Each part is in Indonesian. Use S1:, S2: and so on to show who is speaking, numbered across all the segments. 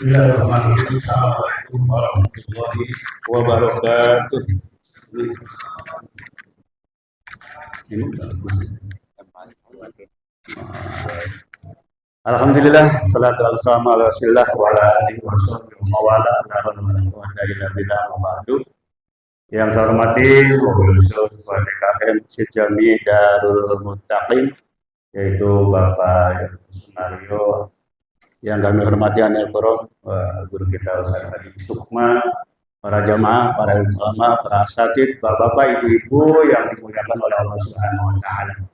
S1: Bismillahirrahmanirrahim. Assalamualaikum warahmatullahi wabarakatuh. Ini bagus. Alhamdulillah, salatu wassalamu ala rasulillah wa ala alihi wa sahbihi wa ala Yang saya hormati pengurus DKM Sejami Darul Muttaqin, yaitu Bapak Sunario. Yang kami hormati anak guru kita Ustaz Hadi Sukma, para jamaah, para ulama, para asatid, bapak-bapak, ibu-ibu yang dimuliakan oleh Allah Subhanahu wa taala.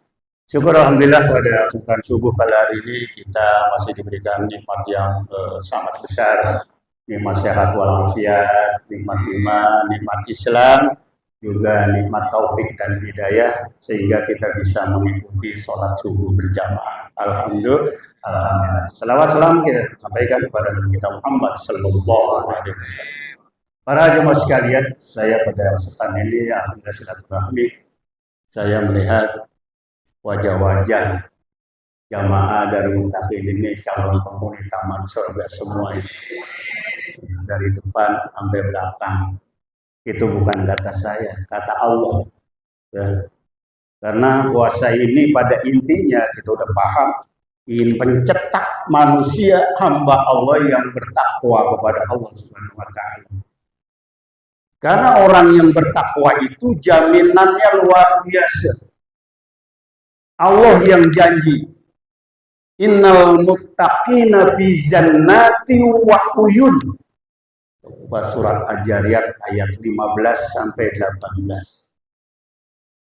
S1: Syukur alhamdulillah pada kesempatan subuh kali hari ini kita masih diberikan nikmat yang sangat besar, nikmat sehat walafiat, nikmat iman, nikmat Islam, juga nikmat taufik dan hidayah sehingga kita bisa mengikuti sholat subuh berjamaah. Alhamdulillah. Alhamdulillah. Salawat salam kita sampaikan kepada Nabi kita Muhammad Sallallahu Alaihi Wasallam. Para jemaah sekalian, saya pada kesempatan ini alhamdulillah silaturahmi, saya melihat wajah-wajah jamaah dari Muttaqin ini, calon penghuni taman surga semua ini, dari depan sampai belakang. Itu bukan kata saya, kata Allah. Ya. Karena puasa ini pada intinya kita udah paham, ingin pencetak manusia hamba Allah yang bertakwa kepada Allah Subhanahu wa taala. Karena orang yang bertakwa itu jaminannya luar biasa. Allah yang janji, innal muttaqina fi jannati wa uyun. Surat Al-Jariyat ayat 15 sampai 18.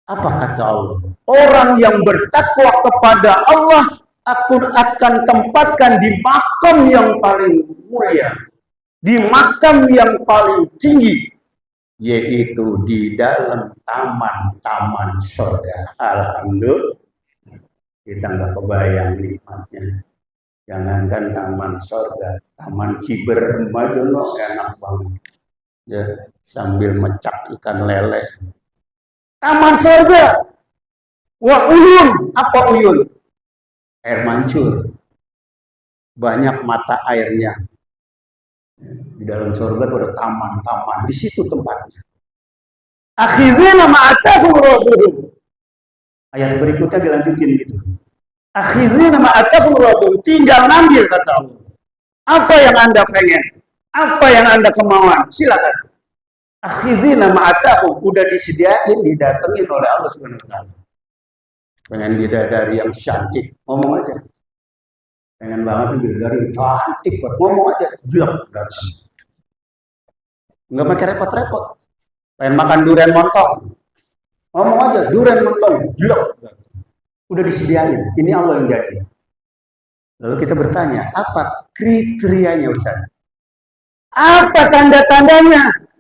S1: Apa kata Allah? Orang yang bertakwa kepada Allah aku akan tempatkan di makam yang paling mulia, di makam yang paling tinggi, yaitu di dalam taman-taman surga. Alhamdulillah, kita nggak kebayang nikmatnya. Jangankan taman surga, taman Ciberem aja enak banget. Ya, sambil mecak ikan lele. Taman surga. Wah, uyun. Apa uyun? Air mancur, banyak mata airnya. Di dalam surga itu ada taman-taman, di situ tempatnya. Akhirnya ma'atakum rabbihum. Ayat berikutnya dilanjutin gitu. Akhirnya ma'atakum rabbihum, tinggal ngambil kata Allah. Apa yang Anda pengen? Apa yang Anda kemauan? Silakan. Akhirnya ma'atakum, udah disediain, didatengin oleh Allah Subhanahu wa taala. Pengen bidadari yang cantik, ngomong aja. Pengen banget bidadari yang cantik, ngomong aja. Blok, gratis. Nggak pakai repot-repot. Pengen makan durian montong, ngomong aja, durian montong, blok. Udah disediain, ini Allah yang jadi. Lalu kita bertanya, apa kriterianya Ustaz? Apa tanda-tandanya?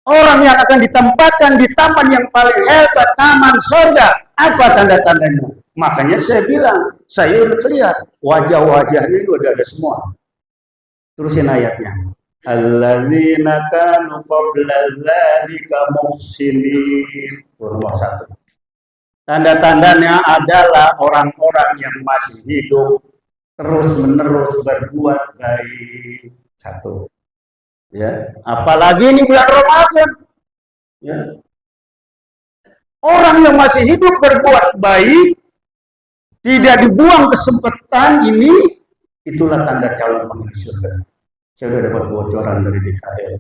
S1: Orang yang akan ditempatkan di taman yang paling hebat, taman surga. Apa tanda-tandanya? Makanya saya bilang, saya udah lihat wajah-wajahnya itu udah ada semua. Terusin ayatnya. Alladzina kanu qabla dzalika muhsinin. Nomor 1. Tanda-tandanya adalah orang-orang yang masih hidup terus-menerus berbuat baik. 1. Ya, apalagi ini bulan Ramadan. Ya. Orang yang masih hidup berbuat baik, tidak dibuang kesempatan ini, itulah tanda calon penghuni surga. Saya sudah dapat bocoran dari DKM.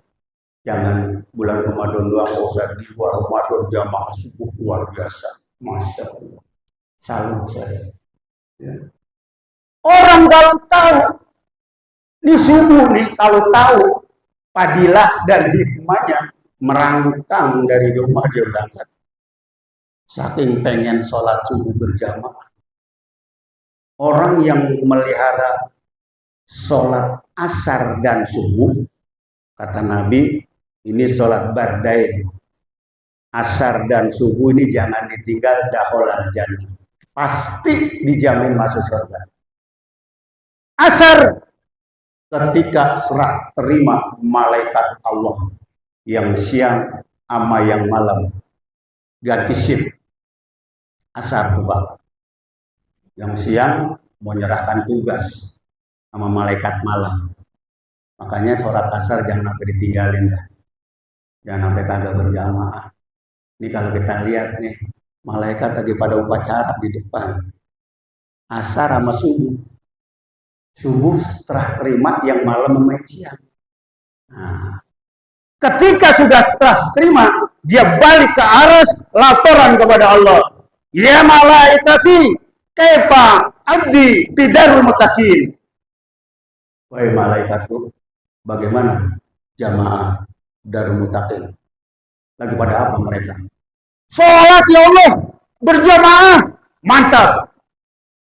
S1: Jangan bulan Ramadan doang, usah di luar Ramadan jamaah subuh luar biasa. Masya Allah. Salut saya. Ya. Orang kalau tahu di subuh nih, kalau tahu fadilah dan hikmahnya, merangkang dari rumah dia berangkat. Saking pengen sholat subuh berjamaah. Orang yang melihara sholat asar dan subuh, kata Nabi, ini sholat bardain. Asar dan subuh ini jangan ditinggal, dakhalal jannah. Pasti dijamin masuk surga. Asar, ketika serah terima malaikat Allah yang siang sama yang malam ganti shift. Asar tuh Pak. Yang siang mau menyerahkan tugas sama malaikat malam. Makanya sholat asar jangan sampai ditinggalin dah. Jangan sampai kagak berjamaah. Ini kalau kita lihat nih, malaikat lagi pada upacara di depan. Asar sama subuh. Subuh setelah terima yang malam sama siang. Nah, ketika sudah terima, dia balik ke aras, laporan kepada Allah. Ya malaikati, kaifa abdi bidarul mutakin. Wahai malaikatku, bagaimana jamaah darul mutakin? Lagi pada apa mereka? Sholat ya Allah, berjamaah, mantap.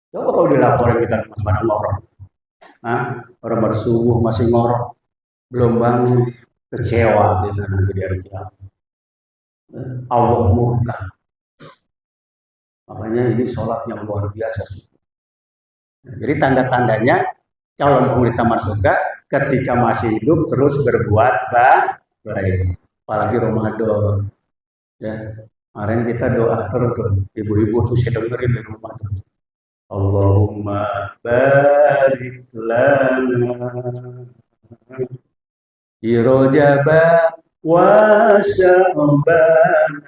S1: Coba kalau dilaporin kita kepada Allah. Orang baru subuh masih ngorok, belum bangun, kecewa gitu nanti di hari kiamat. Allah murka. Makanya ini sholat yang luar biasa. Jadi tanda-tandanya calon penghuni taman surga ketika masih hidup terus berbuat baik. Apalagi Ramadan. Ya, kemarin kita doa terus ibu-ibu tuh saya dengerin di rumah tuh. Allahumma barik lana di Rojaba wa Sya'bana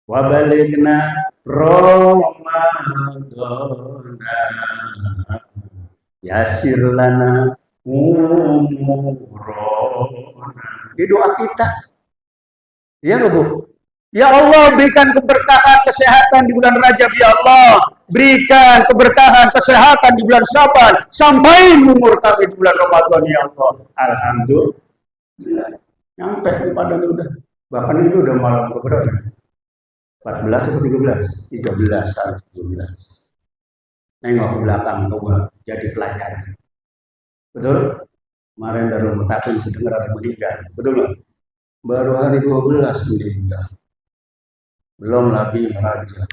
S1: wa baligna Ramadana yasir lana umurona. Di doa kita. Ya Bu. Ya Allah, berikan keberkahan kesehatan di bulan Rajab ya Allah. Berikan keberkahan kesehatan di bulan Syaban sampai umur kami di bulan Ramadan ya Allah. Alhamdulillah. Nyampe pada udah. Bahkan itu udah malam keberapa? 14 atau 13? 13 atau 17. Nengok ke belakang coba jadi pelajaran. Betul? Kemarin baru mutakin sedengar ada meninggal. Betul nggak? Baru hari 12 meninggal. Belum lagi raja,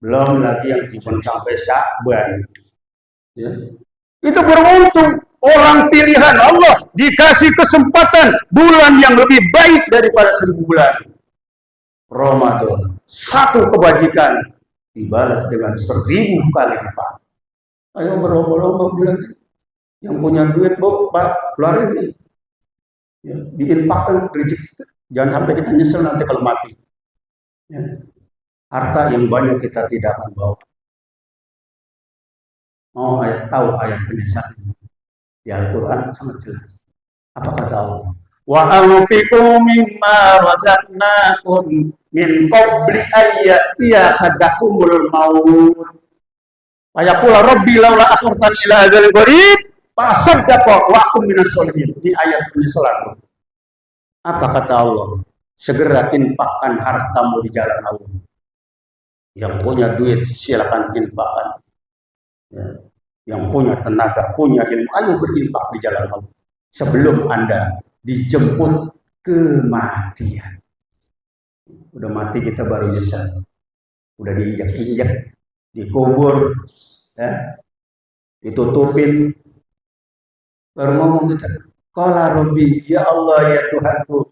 S1: belum lagi yang cuma sampai Sya'ban. Ya. Itu beruntung orang pilihan Allah dikasih kesempatan bulan yang lebih baik daripada 1000 bulan. Ramadan, satu kebajikan dibalas dengan 1000 kali lipat. Ayo berlomba-lomba bulan ini. Yang punya duit, Pak, keluarin nih. Ya, diinfakkan rezeki. Jangan sampai kita nyesel nanti kalau mati. Ya. Harta yang banyak kita tidak akan bawa. Mau tahu ayat penyesalan di Al-Quran sangat jelas. Apa kata Allah? Wa anfiqu mimma razaqnakum min qabli ayyatiya hadakumul maut. Wa yaqulu rabbi laula akhartani ila ajalin qarib fasaddaqa wa akum minas sholihin. Di ayat penyesalan. Apa kata Allah? Segera infakkan hartamu di jalan Allah. Yang punya duit silakan infakkan. Ya. Yang punya tenaga, punya ilmu, ayo berinfak di jalan Allah. Sebelum Anda dijemput kematian. Udah mati kita baru nyesal. Udah diinjak-injak, dikubur, ya. Ditutupin. Baru ngomong kita. Qala Rabbi, ya Allah ya Tuhanku.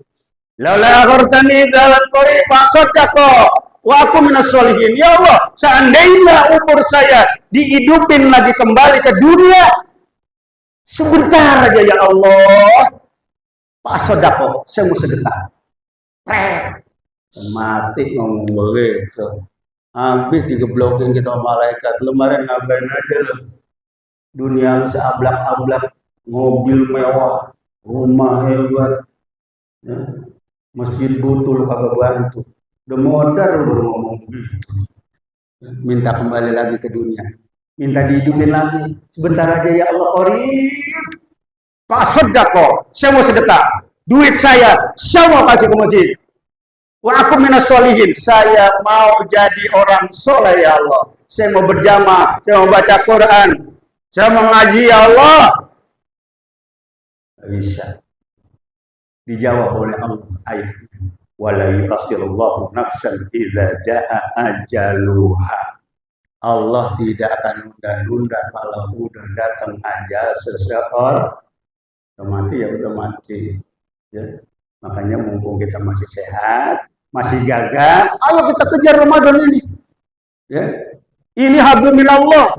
S1: Laula akhartani dalam qarib fasaddaqa wa aku minas sholihin. Ya Allah, seandainya umur saya dihidupin lagi kembali ke dunia sebentar aja ya Allah, fasaddaqa, saya mau sedekah. Mati ngomong begitu. Habis digeblokin kita malaikat. Lembaran ngapain aja lo? Dunia seablak-ablak, mobil mewah, rumah hebat. Ya. Masjid butuh kagak bantu. Udah modal baru ngomong gitu. Minta kembali lagi ke dunia. Minta dihidupin lagi. Sebentar aja ya Allah qarib. Fasaddaqa, saya mau sedekah. Duit saya mau kasih ke masjid. Wa aku minas sholihin. Saya mau jadi orang soleh ya Allah. Saya mau berjamaah, saya mau baca Quran. Saya mau ngaji ya Allah. Bisa. Dijawab oleh Allah ayat wala yuakhirullahu nafsan idza jaa ajaluha. Allah tidak akan nunda-nunda kalau udah datang ajal seseorang. Mati ya udah mati. Ya. Makanya mumpung kita masih sehat, masih gagah, ayo kita kejar Ramadan ini. Ya. Ini hablum minallah.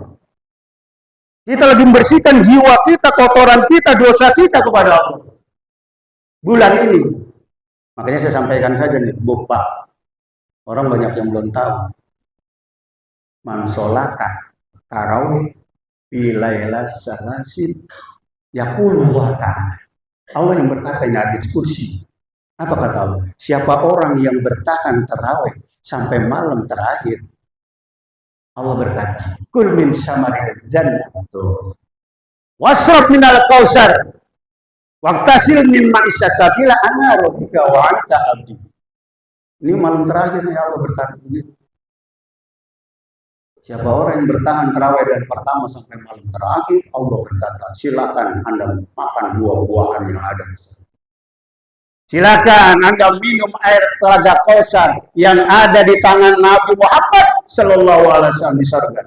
S1: Kita lagi membersihkan jiwa kita, kotoran kita, dosa kita kepada Allah. Bulan ini. Makanya saya sampaikan saja nih, Bapak. Orang banyak yang belum tahu. Man sholata tarawih fi lailatul salasin yaqulu wa ta'ala. Allah yang berkata ini hadis kursi. Apa kata Allah? Siapa orang yang bertahan tarawih sampai malam terakhir, Allah berkata, kul min samaril jannah wasrab minal kausar waqtasil min ma'isya sabila ana rabbika wa anta abdi. Ini malam terakhir ya Allah berkata begitu. Siapa orang yang bertahan tarawih dari pertama sampai malam terakhir, Allah berkata, silakan Anda makan buah-buahan yang ada di sana. Silakan Anda minum air telaga Kausar yang ada di tangan Nabi Muhammad Sallallahu Alaihi Wasallam di surga.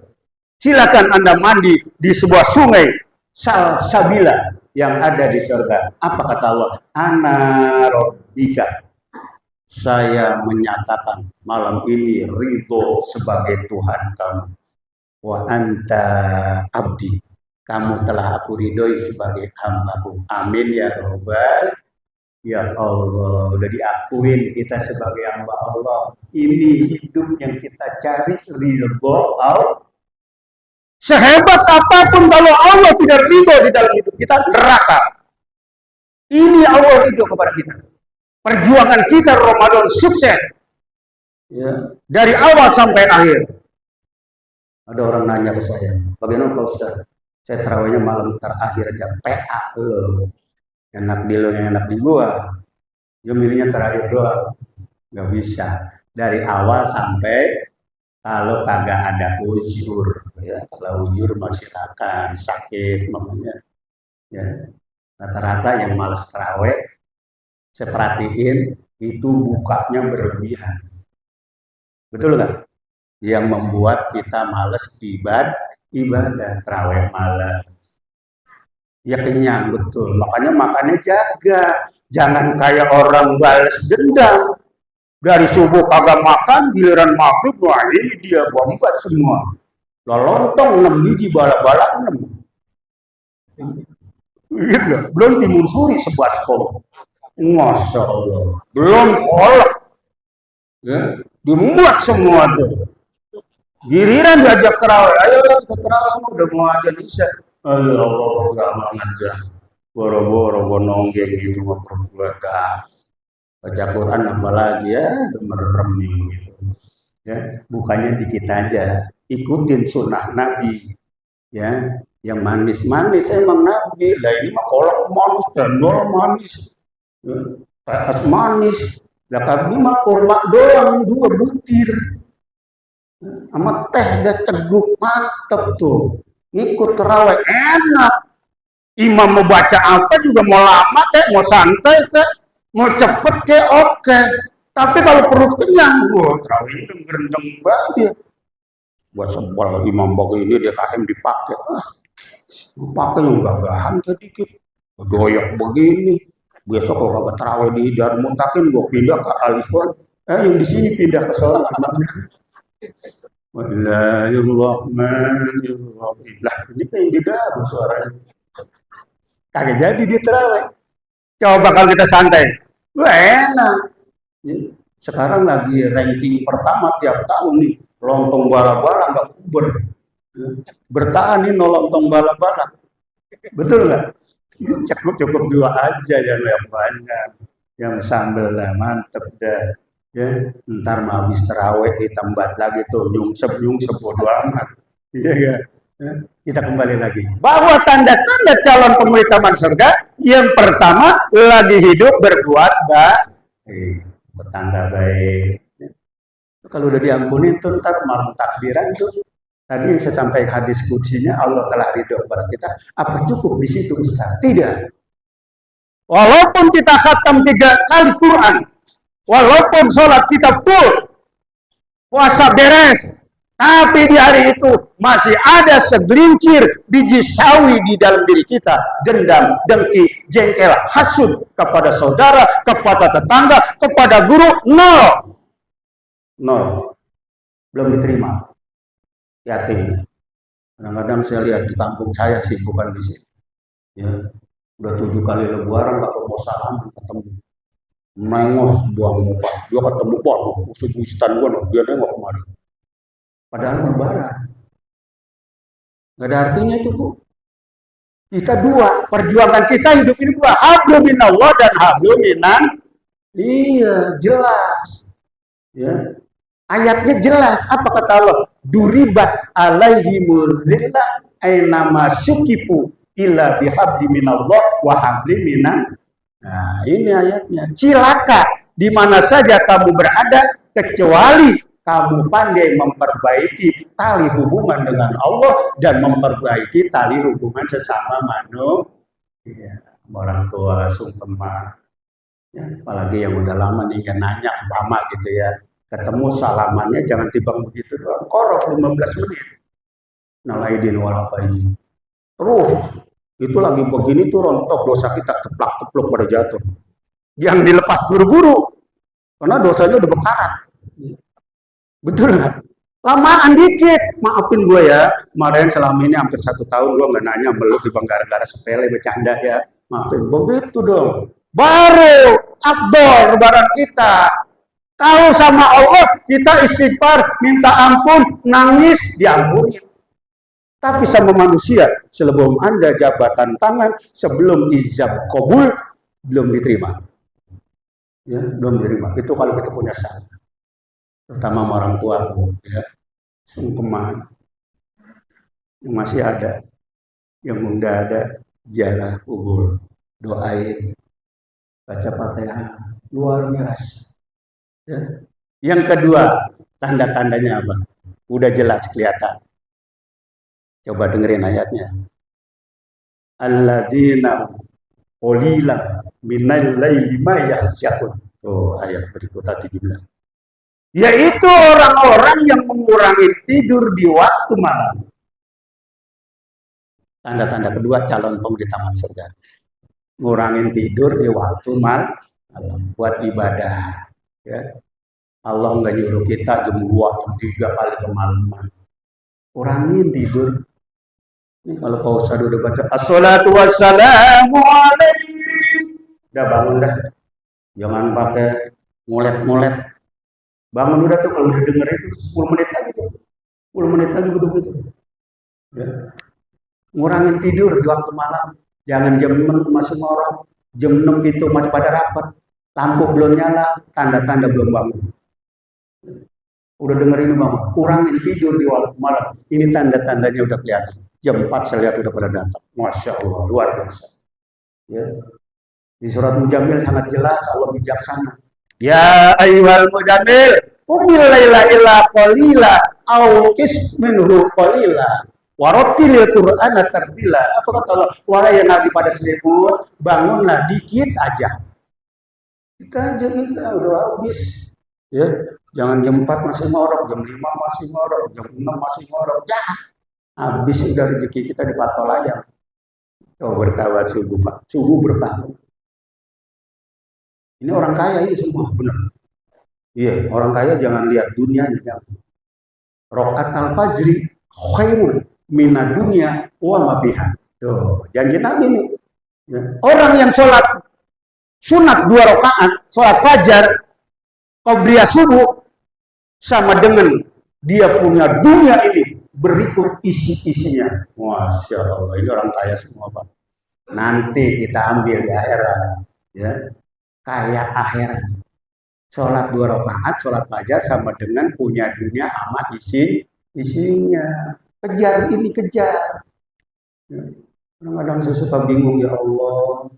S1: Silakan Anda mandi di sebuah sungai Salsabila yang ada di surga. Apa kata Allah? Ana rabbika. Saya menyatakan malam ini ridho sebagai Tuhan kamu. Wa anta abdi. Kamu telah aku ridhoi sebagai hamba-Ku. Amin ya Rabbal. Ya Allah, udah diakuin kita sebagai hamba Allah. Ini hidup yang kita cari ridho Allah. Sehebat apapun kalau Allah tidak ridho di dalam hidup kita, neraka. Ini Allah ridho kepada kita. Perjuangan kita Ramadan sukses. Ya. Dari awal sampai akhir. Ada orang nanya ke saya, bagaimana Pak Ustaz? Saya tarawihnya malam terakhir aja, PA loh. Enak di lo, yang enak di gua. Dia milihnya terakhir doang. Gak bisa. Dari awal sampai kalau kagak ada ujur. Ya. Kalau ujur masih silakan, sakit mamanya. Ya. Rata-rata yang malas tarawih, saya perhatiin itu bukanya berlebihan. Betul nggak? Yang membuat kita malas ibadah tarawih malam. Ya kenyang betul. Makanya makannya jaga. Jangan kayak orang balas dendam. Dari subuh kagak makan, giliran maghrib wah ini dia bombat semua. Lontong 6 biji bala-bala 6. Iya, belum timun suri sebaskom. Masya Allah, belum kolak, ya, dimuat semua tuh. Giliran diajak terawih, ayo kita terawih, udah mau aja bisa. Allah gak aja, boro-boro nonggeng gitu mau perbuatan. Baca Quran apalagi ya, merem gitu. Ya, bukannya dikit aja, ikutin sunnah Nabi, ya, yang manis-manis emang Nabi. Lah ini mah kolak manis, cendol manis. Panas manis, lah kami mah kurma doang 2 butir, sama teh dan teguk mantep tuh, ngikut terawih enak. Imam mau baca apa juga mau lama kek, mau santai kek, mau cepet kek oke. Tapi kalau perut kenyang, wah terawih gerendeng banget. Buat sebal imam begini dia KM dipakai, pakai yang gagahan sedikit, doyak begini. Besok kalau kagak terawih di Darul Mutakin, gue pindah ke Al-Ikhwan. Yang di sini pindah ke sholat. Bismillahirrahmanirrahim. Lah, ini kan yang di Darul suaranya. Kagak jadi dia terawih. Coba kalau kita santai. Wah enak. Sekarang lagi ranking pertama tiap tahun nih. Lontong bala-bala nggak kuber. Bertahan nih lontong bala-bala. Betul nggak? Cukup 2 aja yang banyak, yang sambel lah mantep dah, ya. Ntar mau habis terawih ditambat lagi tuh nyungsep bodo amat, iya ya. Kita kembali lagi bahwa tanda-tanda calon penghuni taman surga yang pertama lagi hidup berbuat baik, tetangga baik. Kalau udah diampuni tuh ntar malam takbiran tuh. Tadi yang saya sampaikan hadis kuncinya Allah telah ridho kepada kita. Apa cukup di situ Ustaz? Tidak. Walaupun kita khatam 3 kali Quran, walaupun sholat kita full, puasa beres, tapi di hari itu masih ada segelincir biji sawi di dalam diri kita. Dendam, dengki, jengkel, hasud kepada saudara, kepada tetangga, kepada guru, nol. Belum diterima. Yatim. Kadang-kadang saya lihat di kampung saya sih, bukan di sini. Ya, udah 7 kali lebaran kalau mau salaman ketemu. Nengok buang muka, dia ketemu Pak, musuh Istan gua, dia nengok kemana. Padahal lebaran. Gak ada artinya itu, Bu. Kita dua, perjuangan kita hidup ini dua, hablum minallah dan hablum minan. Iya, jelas. Ya. Ayatnya jelas. Apa kata Allah? Duribat alaihimul zillah ainama syukifu illa bihabli minallah wa habli minan. Nah, ini ayatnya. Cilaka di mana saja kamu berada kecuali kamu pandai memperbaiki tali hubungan dengan Allah dan memperbaiki tali hubungan sesama manusia. Orang tua sungkeman. Ya, apalagi yang udah lama nih kan nanya lama gitu ya. Ketemu salamannya jangan timbang begitu doang. Korok 15 menit. Nalaidin walafaidin. Terus itu lagi begini tuh rontok dosa kita teplak-tepluk pada jatuh. Yang dilepas buru-buru karena dosanya udah bekarat. Betul nggak? Lamaan dikit, maafin gue ya. Kemarin selama ini hampir 1 tahun gue nggak nanya meluk di gara-gara sepele bercanda ya. Maafin, begitu dong. Baru afdol lebaran kita. Kalau sama Allah kita istighfar, minta ampun, nangis, diampuni. Tapi sama manusia, sebelum Anda jabatan tangan, sebelum ijab kabul, belum diterima. Ya, belum diterima. Itu kalau kita punya salah. Terutama orang tua, ya, sungkeman. Yang masih ada, yang udah ada, ziarah kubur, doain, baca Fatihah, luar biasa. Ya. Yang kedua, tanda-tandanya apa? Udah jelas kelihatan. Coba dengerin ayatnya. Alladzina qalilan minal laili ma yahsya'un. Oh, ayat berikut tadi dibilang. Yaitu orang-orang yang mengurangi tidur di waktu malam. Tanda-tanda kedua calon penghuni taman surga. Ngurangin tidur di waktu malam buat ibadah. Ya. Allah nggak nyuruh kita jam 2, jam 3 kali kemalaman. Kurangin tidur. Ini kalau Pak Ustadz udah baca assalatu wassalamu alaikum. Udah bangun dah. Jangan pakai ngolet-ngolet. Bangun udah tuh kalau udah denger itu 10 menit lagi tuh. 10 menit lagi udah begitu. Ya. Ngurangin tidur di waktu malam. Jangan jam 6 masih ngorok. Jam 6 itu masih pada rapat. Lampu belum nyala, tanda-tanda belum bangun. Udah denger ini Bang, kurangin tidur di waktu malam. Ini tanda-tandanya udah kelihatan. Jam 4 saya lihat udah pada datang. Masya Allah, luar biasa. Ya. Di surat Mujammil sangat jelas Allah bijaksana. Ya ayyuhal mujammil, qumil laila illa qalila aw qis minhu qalila. Warotilil Qur'ana tartila. Apa kata Allah? Wahai Nabi pada selimut, bangunlah dikit aja. Kita aja kita udah habis. Ya, jangan jam 4 masih ngorok, jam 5 masih ngorok, jam 6 masih ngorok. Ya, habis udah rezeki kita dipatol aja. Oh, berkawat subuh, Pak. Subuh berkah. Ini orang kaya ini semua, benar. Iya, orang kaya jangan lihat dunianya. Rokat al-fajri khairun mina dunia wa mabiha. Tuh, janji Nabi nih. Ya. Orang yang sholat sunat 2 rakaat, sholat fajar, qobliyah subuh, sama dengan dia punya dunia ini berikut isi-isinya. Masya Allah, ini orang kaya semua Pak. Nanti kita ambil di akhirat, ya, kaya akhirat. Sholat 2 rakaat, sholat fajar sama dengan punya dunia amat isinya. Kejar ini, kejar. Ya. Kadang-kadang saya suka bingung, ya Allah,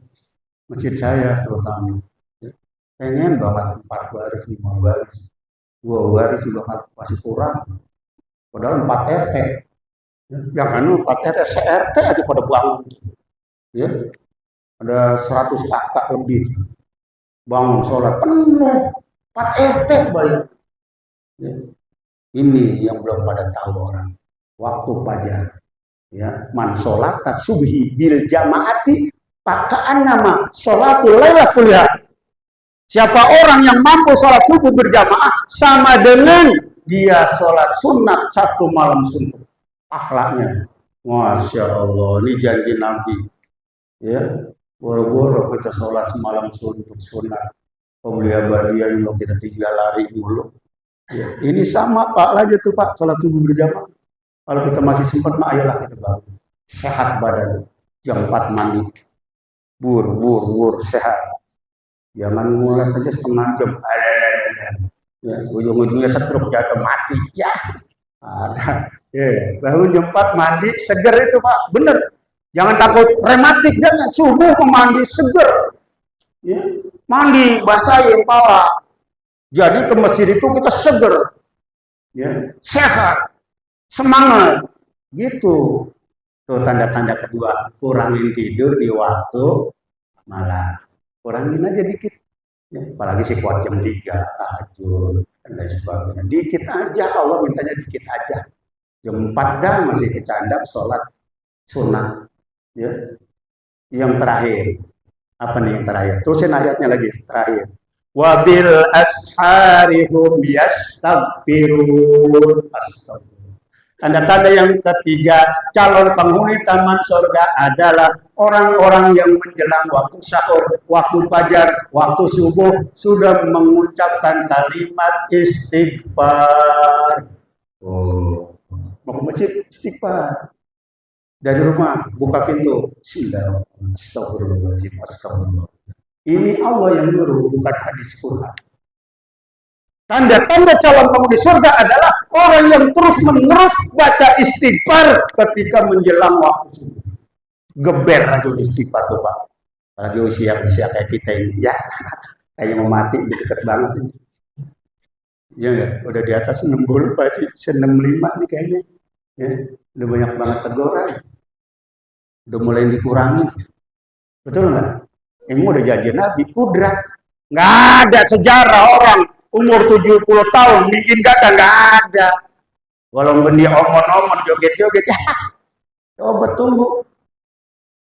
S1: masjid saya terutama. Ya. Pengen banget 4 baris, 5 baris. 2 baris juga masih kurang. Padahal 4 RT. Ya. Yang anu 4 RT, CRT aja pada bangun. Ya. Ada 100 kakak lebih. Bangun sholat penuh. 4 RT banyak. Ya. Ini yang belum pada tahu orang. Waktu fajar, ya, man sholata subhi bil jamaati pakaan nama sholatul lailah kuliah. Siapa orang yang mampu sholat subuh berjamaah sama dengan dia sholat sunat 1 malam sunat. akhlaknya. Masya Allah, ini janji Nabi. Ya, boro-boro kita sholat semalam suntuk sunat. Pembelian abadiah yang kita tinggal lari mulu. Ya, ini sama Pak aja tuh Pak, sholat subuh berjamaah. Kalau kita masih sempat, mah ayolah kita bangun. Sehat badan, jam 4 mandi. Bur, sehat. Jangan mulai aja setengah jam. Ya, ujung-ujungnya stroke jatuh mati. Ya, ada. Ya, bangun jam 4 mandi, seger itu Pak, bener. Jangan takut rematik, jangan subuh mandi seger. Ya, mandi, basahin kepala. Jadi ke masjid itu kita seger. Ya, sehat, semangat. Gitu. Tuh tanda-tanda kedua, kurangin tidur di waktu malam. Kurangin aja dikit. Ya, apalagi si kuat jam 3, tahajud, dan lain sebagainya. Dikit aja, Allah mintanya dikit aja. Jam 4 dah masih kecandap sholat sunnah. Ya. Yang terakhir, apa nih yang terakhir? Terusin ayatnya lagi, terakhir. Wabil asharihum yastaghfirun. Tanda-tanda yang ketiga, calon penghuni taman surga adalah orang-orang yang menjelang waktu sahur, waktu fajar, waktu subuh sudah mengucapkan kalimat istighfar. Oh, mau ke masjid istighfar. Dari rumah buka pintu, astagfirullahaladzim. Ini Allah yang nyuruh, bukan hadis Quran. Tanda-tanda calon penghuni surga adalah orang yang terus-menerus baca istighfar ketika menjelang waktu subuh. Geber aja istighfar tuh Pak. Apalagi usia kayak kita ini, ya kayak mau mati, deket banget ini. Ya nggak, udah di atas 60 Pak, 65 nih kayaknya. Ya, udah banyak banget teguran. Udah mulai dikurangi. Betul nggak? Emang udah janji Nabi, kudrat. Nggak ada sejarah orang umur 70 tahun bikin kata, nggak ada. Walaupun dia omon-omon, joget-joget, ya. Coba tunggu.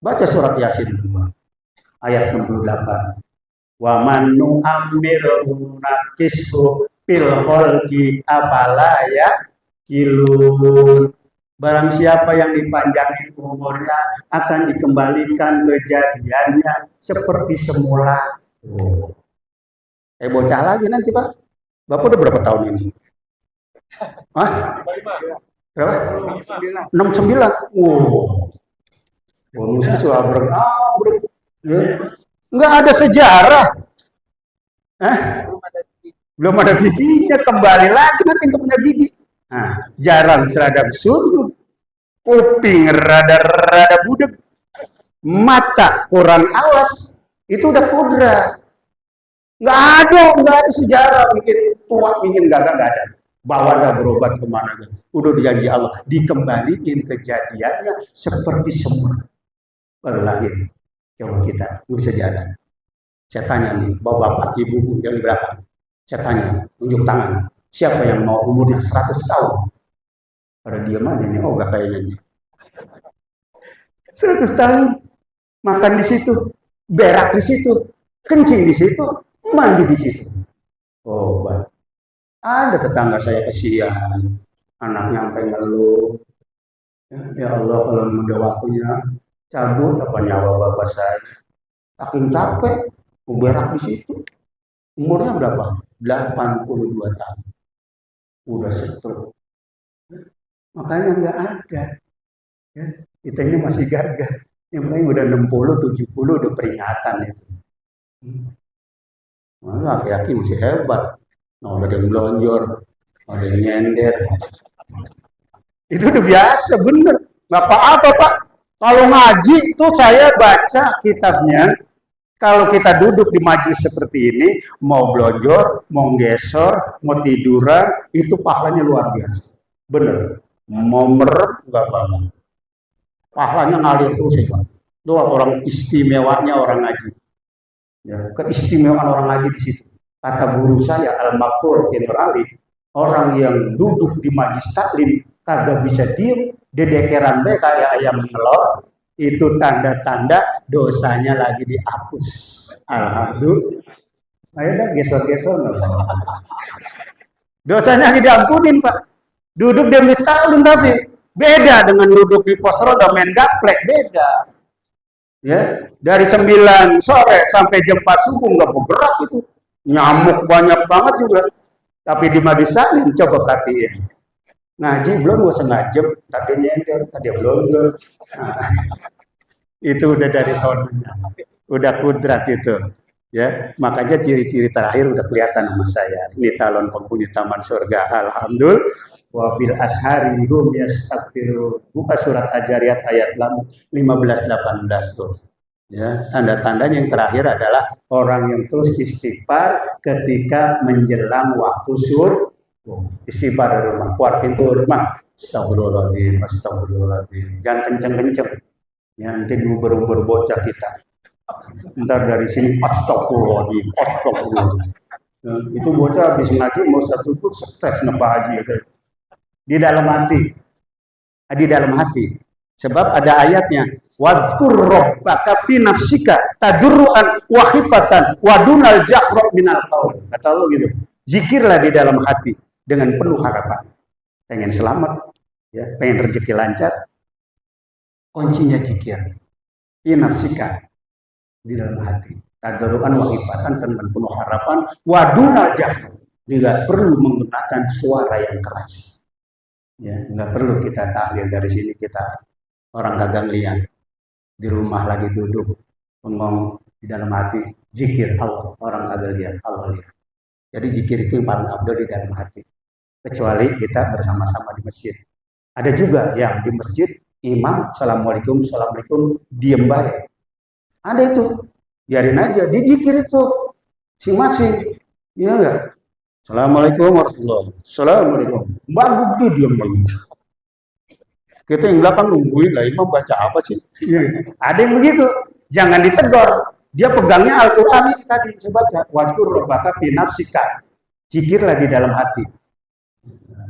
S1: Baca surat Yasin 2, ayat 68. Wa man nu'ammiru naqisu fil khalqi afala yaqilun. Barang siapa yang dipanjangin umurnya akan dikembalikan kejadiannya seperti semula. Oh. Bocah lagi nanti Pak. Bapak udah berapa tahun ini? Hah? Berapa? 69. Oh. Bonusnya sudah berapa? Enggak ada sejarah. Belum ada giginya, kembali lagi nanti nggak punya gigi. Nah, jarang serada sundut, kuping rada-rada budek, mata kurang awas, itu udah kudrat. Nggak ada sejarah bikin tua, bikin gagah, nggak ada. Bawa dah berobat kemana? Udah dijanji Allah, dikembaliin kejadiannya seperti semula. Baru lahir, coba kita bisa jalan. Saya tanya nih, bapak ibu yang berapa? Saya tanya, tunjuk tangan. Siapa yang mau umurnya 100 tahun? Pada diam aja nih, oh gak kayaknya. 100 tahun, makan di situ, berak di situ, kencing di situ, mandi di situ. Oh, Pak. Ada tetangga saya kesian, anaknya sampai ngeluh. Ya Allah, kalau udah waktunya cabut apa nyawa bapak saya. Saking capek, berak di situ. Umurnya berapa? 82 tahun. Udah stroke. Makanya nggak ada. Ya, kitanya masih gagah. Yang lain udah 60, 70 udah peringatan itu. Malah laki-laki masih hebat. Nah, ada yang belonjor, ada yang nyender. Itu udah biasa, bener. Nggak apa-apa Pak. Kalau ngaji tuh saya baca kitabnya. Kalau kita duduk di majelis seperti ini, mau belonjor, mau gesor, mau tiduran, itu pahalanya luar biasa. Bener. Mau merem, nggak bangun. Pahalanya ngalir terus ya Pak. Itu orang istimewanya orang ngaji. Ya, keistimewaan orang ngaji di situ. Kata guru saya, Al-Makur Ibnu Ali, orang yang duduk di majelis taklim, kagak bisa diem, dedekeran be kayak ayam ngelor, itu tanda-tanda dosanya lagi dihapus. Alhamdulillah. Ayo dah gesor-gesor. Dosanya lagi diampunin Pak. Duduk di majelis taklim tapi Beda dengan duduk di pos roda main gaplek, beda. Ya, dari 9 sore sampai jam 4 subuh nggak bergerak itu. Nyamuk banyak banget juga. Tapi di Madi Salim coba perhatiin. Ngaji belum gak sengaja, tadi nyender, tadi belum. Nah, itu udah dari sononya. Udah kudrat itu. Ya, makanya ciri-ciri terakhir udah kelihatan sama saya. Ini calon penghuni taman surga. Alhamdulillah. Wabil ashari hum yastaghfiru. Buka surat Al-Jariyat ayat 15-18 tuh. Ya, tanda-tandanya yang terakhir adalah orang yang terus istighfar ketika menjelang waktu subuh. Istighfar di rumah, keluar pintu rumah. Astagfirullahaladzim, astagfirullahaladzim. Jangan kenceng-kenceng. Ya, nanti diuber-uber bocah kita. Ntar dari sini astagfirullahaladzim, astagfirullahaladzim. Nah, itu bocah habis ngaji mau satu tuh stres napa haji ya. Di dalam hati. Sebab ada ayatnya, wadzkur rabbaka fi nafsika tadarruan wa khifatan wa dunal jahra minal qaul. Kata Allah gitu. Zikirlah di dalam hati dengan penuh harapan. Pengen selamat, ya, pengen rezeki lancar. Kuncinya zikir. Fi nafsika di dalam hati. Tadarruan wa khifatan dengan penuh harapan wa dunal jahra. Tidak perlu menggunakan suara yang keras. Ya, nggak perlu kita tahlil dari sini, kita orang kagak lihat di rumah lagi duduk ngomong di dalam hati zikir Allah, orang kagak lihat, Allah lihat. Jadi zikir itu yang paling abdul di dalam hati. Kecuali kita bersama-sama di masjid. Ada juga yang di masjid imam assalamualaikum assalamualaikum diem baik. Ada itu, biarin aja, di zikir itu masing-masing, iya enggak? Assalamualaikum warahmatullahi wabarakatuh. Assalamualaikum. Bagus dia diam lagi. Kita yang belakang nungguin lah, imam baca apa sih? Ada yang begitu. Jangan ditegur. Dia pegangnya Al-Quran ini tadi saya baca. Wadzkur rabbaka fi nafsika. Zikirlah di dalam hati.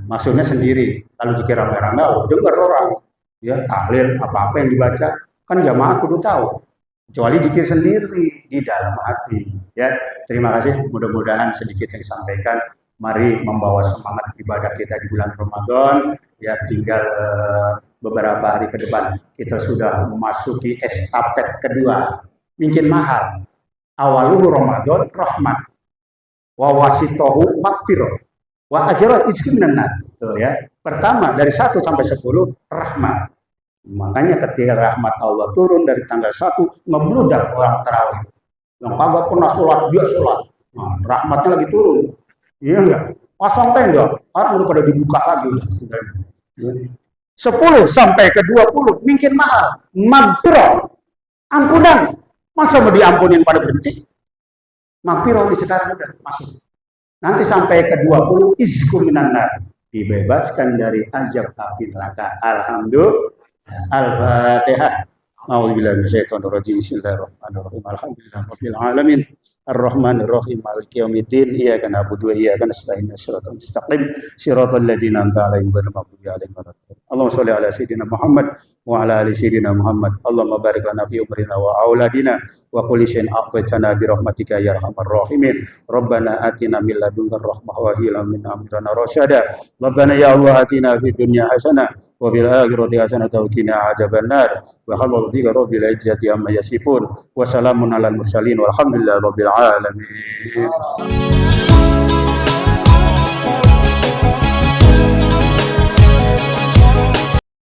S1: Maksudnya sendiri. Kalau zikir rame-rame, dengar orang. Ya, tahlil apa-apa yang dibaca. Kan jamaah kudu tahu. Kecuali zikir sendiri di dalam hati. Ya, terima kasih. Mudah-mudahan sedikit yang disampaikan. Mari membawa semangat ibadah kita di bulan Ramadan. Ya, tinggal beberapa hari ke depan kita sudah memasuki estafet kedua. Mungkin mahal. Awaluhu Ramadan rahmat. Wa wasitohu makfirah. Wa akhirat izkinan. Tuh ya. Pertama dari 1 sampai 10 rahmat. Makanya ketika rahmat Allah turun dari tanggal 1 ngebludak orang tarawih. Yang kagak pernah sholat, dia sholat. Nah, rahmatnya lagi turun. Iya enggak? Pasang tenda, orang udah pada dibuka lagi. 10 sampai ke 20 mungkin mahal. Magfirah, ampunan. Masa mau diampunin pada berhenti? Magfirah di sekarang udah masuk. Nanti sampai ke 20 izkum minan nar. Dibebaskan dari azab api neraka. Alhamdulillah. Al-Fatihah. A'udzubillahi minasyaitonir rajim. Bismillahirrahmanirrahim. Alhamdulillahirabbil alamin. Ar-Rahmanir Rahim. Maliki yaumiddin. Iyyaka na'budu wa iyyaka nasta'in. Shiratal mustaqim. Shiratal ladzina an'amta 'alaihim ghairil maghdubi 'alaihim waladdallin. Allahumma shalli ala sayyidina Muhammad wa ala ali sayyidina Muhammad. Allahumma barik lana fi umrina wa auladina wa kulli syai'in aqtana bi rahmatika ya arhamar rahimin. Rabbana atina min ladunka rahmah wa hab lana min amrina rasyada. Rabbana ya Allah atina fid dunya hasanah wa fil akhirati hasanatan wa qina adzabannar. Wa hamdulillah rabbil izzati amma yasifun wa salamun alal mursalin walhamdulillahi rabbil alamin.